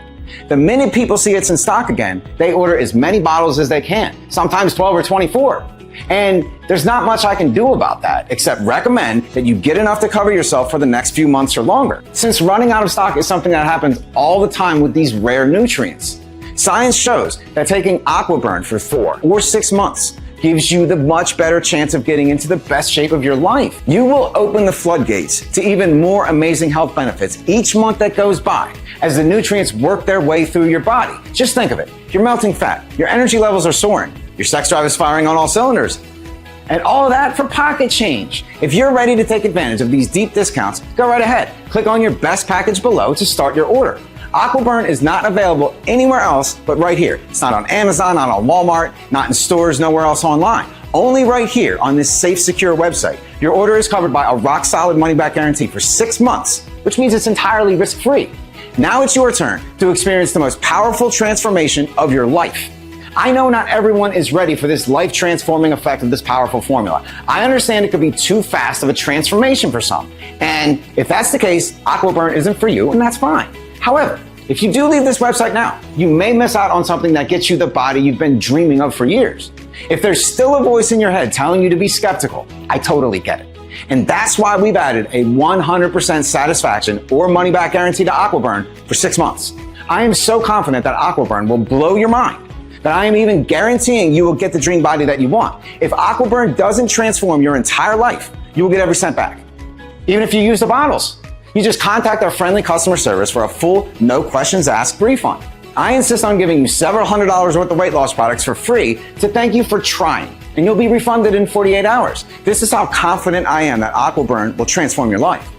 The minute people see it's in stock again, they order as many bottles as they can, sometimes 12 or 24. And there's not much I can do about that, except recommend that you get enough to cover yourself for the next few months or longer, since running out of stock is something that happens all the time with these rare nutrients. Science shows that taking Aquaburn for 4 or 6 months gives you the much better chance of getting into the best shape of your life. You will open the floodgates to even more amazing health benefits each month that goes by as the nutrients work their way through your body. Just think of it. You're melting fat. Your energy levels are soaring. Your sex drive is firing on all cylinders. And all of that for pocket change. If you're ready to take advantage of these deep discounts, go right ahead. Click on your best package below to start your order. Aquaburn is not available anywhere else but right here. It's not on Amazon, not on Walmart, not in stores, nowhere else online. Only right here on this safe, secure website. Your order is covered by a rock-solid money-back guarantee for 6 months, which means it's entirely risk-free. Now it's your turn to experience the most powerful transformation of your life. I know not everyone is ready for this life-transforming effect of this powerful formula. I understand it could be too fast of a transformation for some. And if that's the case, Aquaburn isn't for you, and that's fine. However, if you do leave this website now, you may miss out on something that gets you the body you've been dreaming of for years. If there's still a voice in your head telling you to be skeptical, I totally get it. And that's why we've added a 100% satisfaction or money-back guarantee to Aquaburn for 6 months. I am so confident that Aquaburn will blow your mind that I am even guaranteeing you will get the dream body that you want. If Aquaburn doesn't transform your entire life, you will get every cent back, even if you use the bottles. You just contact our friendly customer service for a full, no questions asked refund. I insist on giving you several $100s worth of weight loss products for free to thank you for trying, and you'll be refunded in 48 hours. This is how confident I am that Aquaburn will transform your life.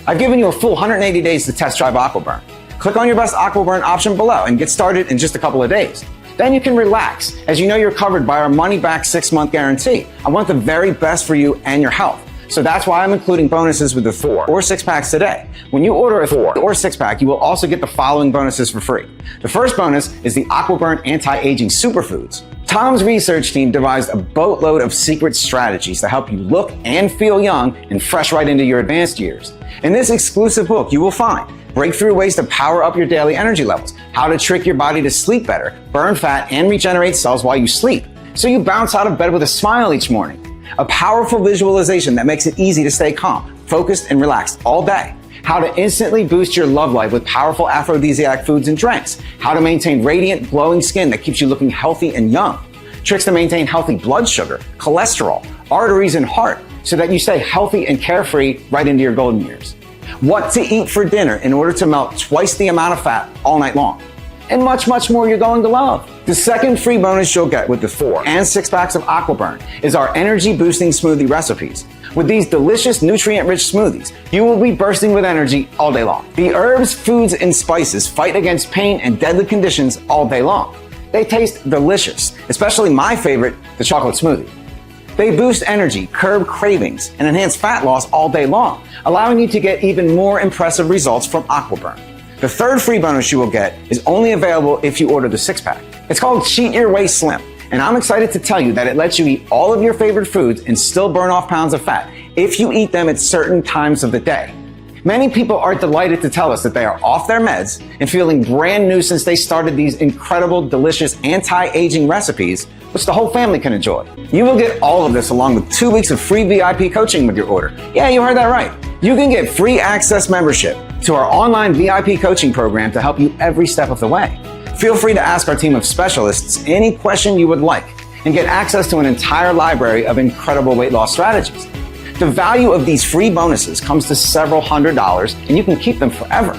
I've given you a full 180 days to test drive Aquaburn. Click on your best Aquaburn option below and get started in just a couple of days. Then you can relax, as you know you're covered by our money-back 6-month guarantee. I want the very best for you and your health. So that's why I'm including bonuses with the 4 or 6 packs today. When you order a 4 or 6 pack, you will also get the following bonuses for free. The first bonus is the Aquaburn Anti-Aging Superfoods. Tom's research team devised a boatload of secret strategies to help you look and feel young and fresh right into your advanced years. In this exclusive book, you will find breakthrough ways to power up your daily energy levels, how to trick your body to sleep better, burn fat, and regenerate cells while you sleep, so you bounce out of bed with a smile each morning. A powerful visualization that makes it easy to stay calm, focused, and relaxed all day. How to instantly boost your love life with powerful aphrodisiac foods and drinks. How to maintain radiant, glowing skin that keeps you looking healthy and young. Tricks to maintain healthy blood sugar, cholesterol, arteries, and heart so that you stay healthy and carefree right into your golden years. What to eat for dinner in order to melt twice the amount of fat all night long. And much, much more you're going to love. The second free bonus you'll get with the 4 and 6 packs of Aquaburn is our energy boosting smoothie recipes. With these delicious nutrient-rich smoothies, you will be bursting with energy all day long. The herbs, foods, and spices fight against pain and deadly conditions all day long. They taste delicious, especially my favorite, the chocolate smoothie. They boost energy, curb cravings, and enhance fat loss all day long, allowing you to get even more impressive results from Aquaburn. The third free bonus you will get is only available if you order the 6-pack. It's called Cheat Your Way Slim, and I'm excited to tell you that it lets you eat all of your favorite foods and still burn off pounds of fat if you eat them at certain times of the day. Many people are delighted to tell us that they are off their meds and feeling brand new since they started these incredible, delicious anti-aging recipes, which the whole family can enjoy. You will get all of this along with 2 weeks of free VIP coaching with your order. Yeah, you heard that right. You can get free access membership to our online VIP coaching program to help you every step of the way. Feel free to ask our team of specialists any question you would like and get access to an entire library of incredible weight loss strategies. The value of these free bonuses comes to several $100s, and you can keep them forever.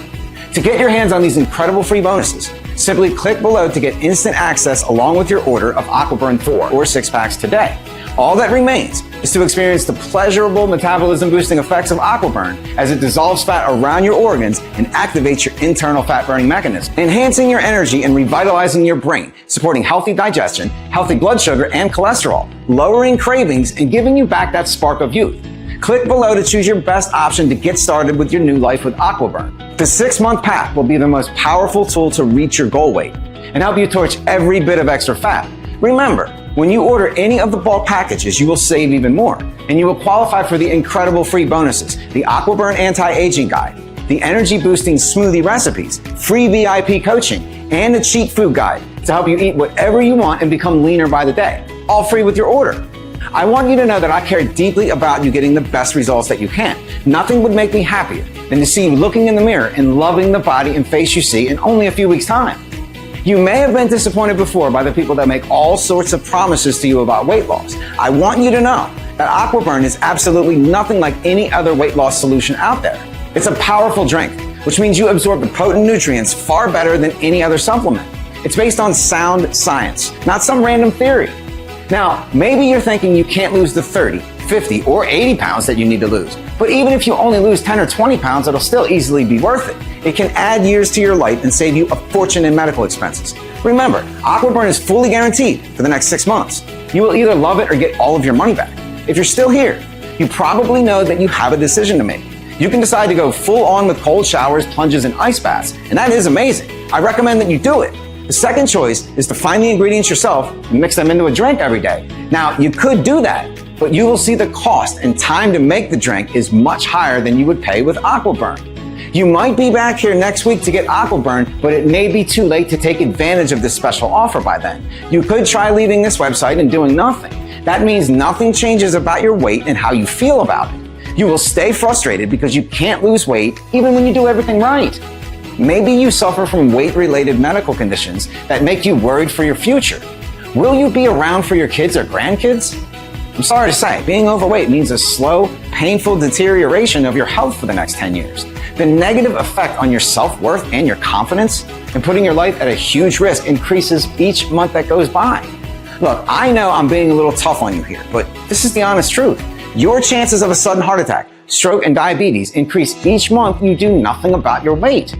To get your hands on these incredible free bonuses, simply click below to get instant access along with your order of Aquaburn 4 or 6 packs today. All that remains is to experience the pleasurable metabolism boosting effects of Aquaburn as it dissolves fat around your organs and activates your internal fat burning mechanism, enhancing your energy and revitalizing your brain, supporting healthy digestion, healthy blood sugar and cholesterol, lowering cravings, and giving you back that spark of youth. Click below to choose your best option to get started with your new life with AquaBurn. The 6-month pack will be the most powerful tool to reach your goal weight and help you torch every bit of extra fat. Remember, when you order any of the bulk packages, you will save even more, and you will qualify for the incredible free bonuses: the AquaBurn Anti-Aging Guide, the Energy Boosting Smoothie Recipes, free VIP coaching, and the Cheat Food Guide to help you eat whatever you want and become leaner by the day, all free with your order. I want you to know that I care deeply about you getting the best results that you can. Nothing would make me happier than to see you looking in the mirror and loving the body and face you see in only a few weeks' time. You may have been disappointed before by the people that make all sorts of promises to you about weight loss. I want you to know that AquaBurn is absolutely nothing like any other weight loss solution out there. It's a powerful drink, which means you absorb the potent nutrients far better than any other supplement. It's based on sound science, not some random theory. Now, maybe you're thinking you can't lose the 30, 50, or 80 pounds that you need to lose. But even if you only lose 10 or 20 pounds, it'll still easily be worth it. It can add years to your life and save you a fortune in medical expenses. Remember, AquaBurn is fully guaranteed for the next 6 months. You will either love it or get all of your money back. If you're still here, you probably know that you have a decision to make. You can decide to go full on with cold showers, plunges, and ice baths, and that is amazing. I recommend that you do it. The second choice is to find the ingredients yourself and mix them into a drink every day. Now, you could do that, but you will see the cost and time to make the drink is much higher than you would pay with AquaBurn. You might be back here next week to get AquaBurn, but it may be too late to take advantage of this special offer by then. You could try leaving this website and doing nothing. That means nothing changes about your weight and how you feel about it. You will stay frustrated because you can't lose weight even when you do everything right. Maybe you suffer from weight-related medical conditions that make you worried for your future. Will you be around for your kids or grandkids? I'm sorry to say, being overweight means a slow, painful deterioration of your health for the next 10 years. The negative effect on your self-worth and your confidence and putting your life at a huge risk increases each month that goes by. Look, I know I'm being a little tough on you here, but this is the honest truth. Your chances of a sudden heart attack, stroke, and diabetes increase each month you do nothing about your weight.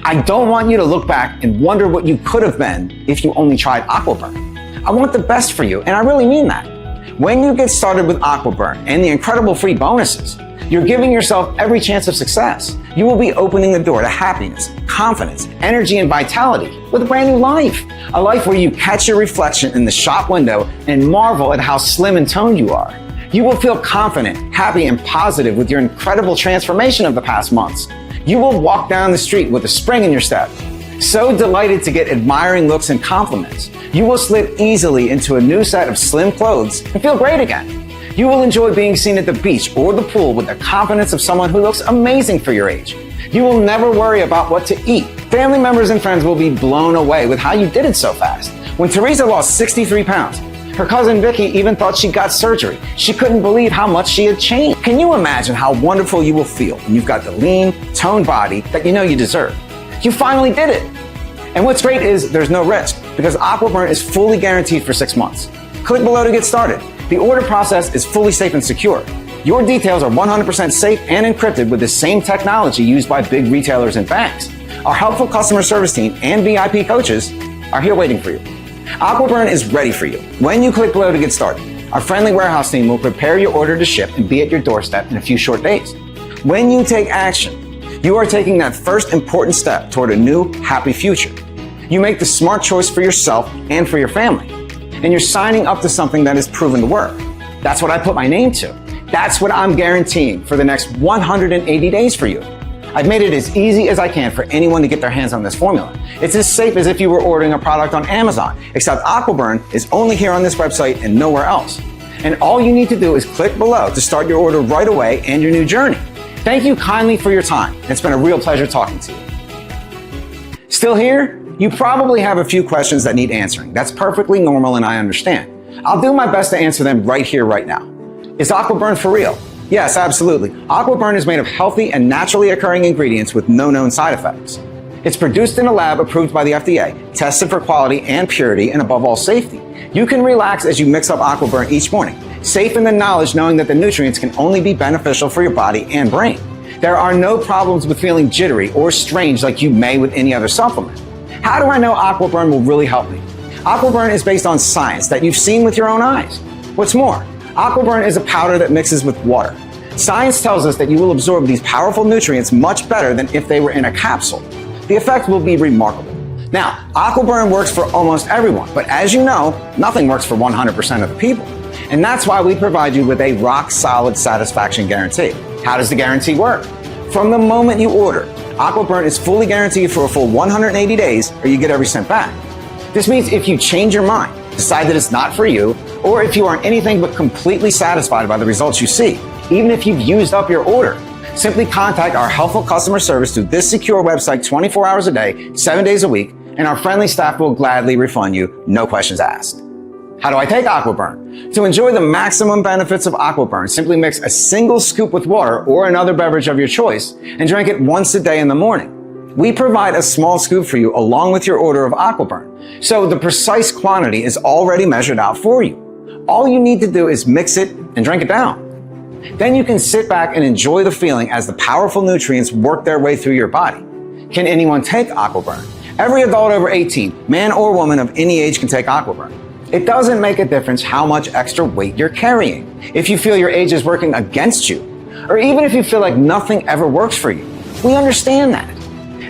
I don't want you to look back and wonder what you could have been if you only tried AquaBurn. I want the best for you, and I really mean that. When you get started with AquaBurn and the incredible free bonuses, you're giving yourself every chance of success. You will be opening the door to happiness, confidence, energy, and vitality with a brand new life. A life where you catch your reflection in the shop window and marvel at how slim and toned you are. You will feel confident, happy, and positive with your incredible transformation of the past months. You will walk down the street with a spring in your step, so delighted to get admiring looks and compliments. You will slip easily into a new set of slim clothes and feel great again. You will enjoy being seen at the beach or the pool with the confidence of someone who looks amazing for your age. You will never worry about what to eat. Family members and friends will be blown away with how you did it so fast. When Teresa lost 63 pounds, her cousin Vicky even thought she got surgery. She couldn't believe how much she had changed. Can you imagine how wonderful you will feel when you've got the lean, toned body that you know you deserve? You finally did it. And what's great is there's no risk because AquaBurn is fully guaranteed for 6 months. Click below to get started. The order process is fully safe and secure. Your details are 100% safe and encrypted with the same technology used by big retailers and banks. Our helpful customer service team and VIP coaches are here waiting for you. AquaBurn is ready for you. When you click below to get started, our friendly warehouse team will prepare your order to ship and be at your doorstep in a few short days. When you take action, you are taking that first important step toward a new, happy future. You make the smart choice for yourself and for your family. And you're signing up to something that is proven to work. That's what I put my name to. That's what I'm guaranteeing for the next 180 days for you. I've made it as easy as I can for anyone to get their hands on this formula. It's as safe as if you were ordering a product on Amazon, except AquaBurn is only here on this website and nowhere else. And all you need to do is click below to start your order right away and your new journey. Thank you kindly for your time. It's been a real pleasure talking to you. Still here? You probably have a few questions that need answering. That's perfectly normal and I understand. I'll do my best to answer them right here, right now. Is AquaBurn for real? Yes, absolutely. AquaBurn is made of healthy and naturally occurring ingredients with no known side effects. It's produced in a lab approved by the FDA, tested for quality and purity, and above all, safety. You can relax as you mix up AquaBurn each morning, safe in the knowledge knowing that the nutrients can only be beneficial for your body and brain. There are no problems with feeling jittery or strange like you may with any other supplement. How do I know AquaBurn will really help me? AquaBurn is based on science that you've seen with your own eyes. What's more, AquaBurn is a powder that mixes with water. Science tells us that you will absorb these powerful nutrients much better than if they were in a capsule. The effect will be remarkable. Now, AquaBurn works for almost everyone, but as you know, nothing works for 100% of the people. And that's why we provide you with a rock-solid satisfaction guarantee. How does the guarantee work? From the moment you order, AquaBurn is fully guaranteed for a full 180 days, or you get every cent back. This means if you change your mind, decide that it's not for you, or if you aren't anything but completely satisfied by the results you see, even if you've used up your order, simply contact our helpful customer service through this secure website 24 hours a day, 7 days a week, and our friendly staff will gladly refund you, no questions asked. How do I take AquaBurn? To enjoy the maximum benefits of AquaBurn, simply mix a single scoop with water or another beverage of your choice and drink it once a day in the morning. We provide a small scoop for you along with your order of AquaBurn, so the precise quantity is already measured out for you. All you need to do is mix it and drink it down. Then you can sit back and enjoy the feeling as the powerful nutrients work their way through your body. Can anyone take AquaBurn? Every adult over 18, man or woman of any age, can take AquaBurn. It doesn't make a difference how much extra weight you're carrying. If you feel your age is working against you, or even if you feel like nothing ever works for you, we understand that.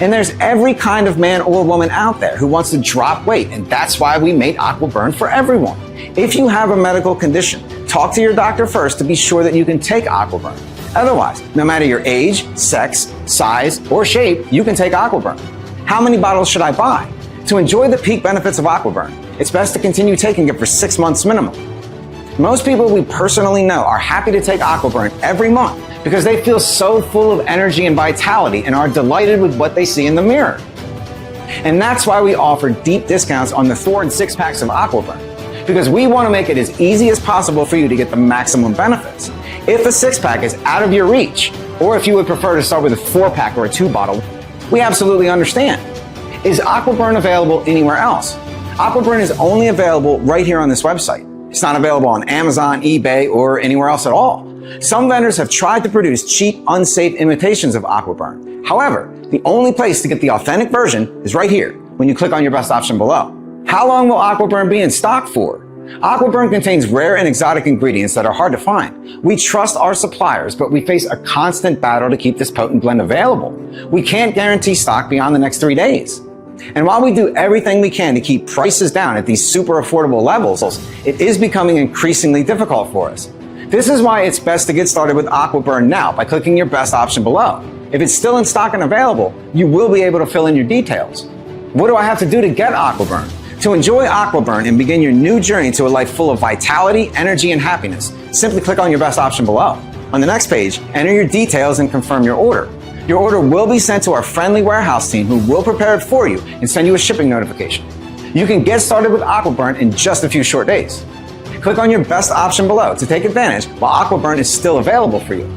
And there's every kind of man or woman out there who wants to drop weight, and that's why we made AquaBurn for everyone. If you have a medical condition, talk to your doctor first to be sure that you can take AquaBurn. Otherwise, no matter your age, sex, size, or shape, you can take AquaBurn. How many bottles should I buy? To enjoy the peak benefits of AquaBurn, it's best to continue taking it for 6 months minimum. Most people we personally know are happy to take AquaBurn every month because they feel so full of energy and vitality and are delighted with what they see in the mirror. And that's why we offer deep discounts on the 4 and 6 packs of AquaBurn, because we want to make it as easy as possible for you to get the maximum benefits. If a 6-pack is out of your reach, or if you would prefer to start with a 4-pack or a 2-bottle, we absolutely understand. Is AquaBurn available anywhere else? AquaBurn is only available right here on this website. It's not available on Amazon, eBay, or anywhere else at all. Some vendors have tried to produce cheap, unsafe imitations of AquaBurn. However, the only place to get the authentic version is right here when you click on your best option below. How long will AquaBurn be in stock for? AquaBurn contains rare and exotic ingredients that are hard to find. We trust our suppliers, but we face a constant battle to keep this potent blend available. We can't guarantee stock beyond the next 3 days. And while we do everything we can to keep prices down at these super affordable levels, it is becoming increasingly difficult for us. This is why it's best to get started with AquaBurn now by clicking your best option below. If it's still in stock and available, you will be able to fill in your details. What do I have to do to get AquaBurn? To enjoy AquaBurn and begin your new journey to a life full of vitality, energy, and happiness, simply click on your best option below. On the next page, enter your details and confirm your order. Your order will be sent to our friendly warehouse team who will prepare it for you and send you a shipping notification. You can get started with AquaBurn in just a few short days. Click on your best option below to take advantage while AquaBurn is still available for you.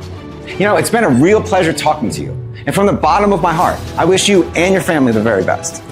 You know, it's been a real pleasure talking to you. And from the bottom of my heart, I wish you and your family the very best.